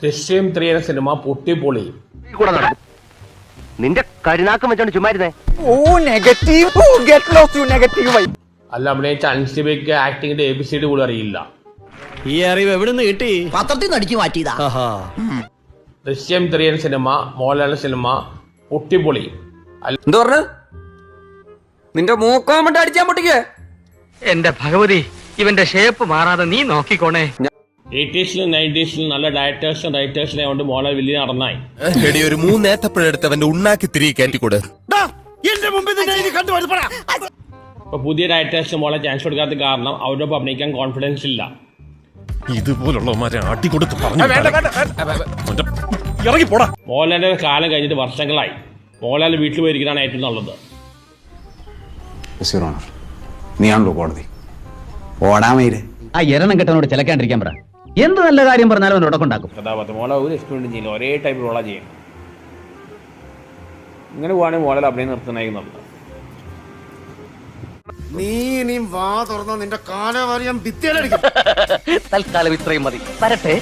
ദൃശ്യം 3 എന്ന സിനിമ പൊട്ടിപ്പൊളി. നിന്റെ കരുനാക്കം വെച്ചോണ്ട് ചുമ്മാരുന്നേ. അല്ല, അഭിനയിച്ച അൻസിബയ്ക്ക് ആക്ടിങ്ങിന്റെ ABCD പോലും അറിയില്ല. ഈ അറിവ് എവിടുന്ന് കിട്ടി? പത്രത്തിൽ നിന്ന് അടിച്ചു മാറ്റിയതാ. ദൃശ്യം 3 എന്ന സിനിമ, മോഹൻലാലിന്റെ സിനിമ പൊട്ടിപ്പൊളി. എന്താ പറഞ്ഞ? നിന്റെ മൂക്കോമണ്ട് അടിച്ചാൻ പൊട്ടിക്കേ. എന്റെ ഭഗവതി, ഇവന്റെ ഷേപ്പ് മാറാതെ നീ നോക്കിക്കോണേ. 80s-ലും 90s-ലും നല്ല ഡയറക്ടേഴ്സും റൈറ്റേഴ്സിനെ കൊണ്ട് മോഹൻലാൽ വലിയ നടന്നായി. ഒരു 3 ഏത്തപ്പഴെടുത്ത് അവന്റെ ഉണ്ണാക്കി തിരികെ കയറ്റിക്കൂടെ. ഇപ്പൊ പുതിയ ഡയറക്ടേഴ്സ് മോളെ ചാൻസ് കൊടുക്കാത്ത കാരണം അവരോടൊപ്പം അഭിനയിക്കാൻ കോൺഫിഡൻസ് ഇല്ല. ഇതുപോലുള്ളവന്മാരെ ആട്ടിക്കൊടുത്ത് പറഞ്ഞു ഇറങ്ങി പോടാ. മോഹൻലാലിന്റെ കാലം കഴിഞ്ഞിട്ട് വർഷങ്ങളായി. മോഹൻലാൽ വീട്ടിൽ പോയിരിക്കുന്നതാണ് ഏറ്റവും നല്ലത്. നീയാണല്ലോ കോടതി. ഓടാമയില് ആ എരണം കെട്ടവനോട് ചിലക്കാണ്ടിരിക്കാൻ പറ. എന്ത് നല്ല കാര്യം പറഞ്ഞാലും അവൻ ഉടക്കുണ്ടാക്കും. കഥാപാത്രം മോഹൻലാൽ ഒരു എക്സ്പെരിമെന്റ് ചെയ്യില്ല, ഒരേ ടൈപ്പ് റോളാ ചെയ്യണം. ഇങ്ങനെ പോവാണെങ്കിൽ മോഹൻലാൽ അഭിനയം നിർത്തനായിരുന്നുള്ളത്. നീ ഇനിയും വാ തുറന്ന നിന്റെ കാലം അറിയാൻ ഭിത്തിയിലടിക്കും. തൽക്കാലം ഇത്രയും മതി. വരട്ടെ.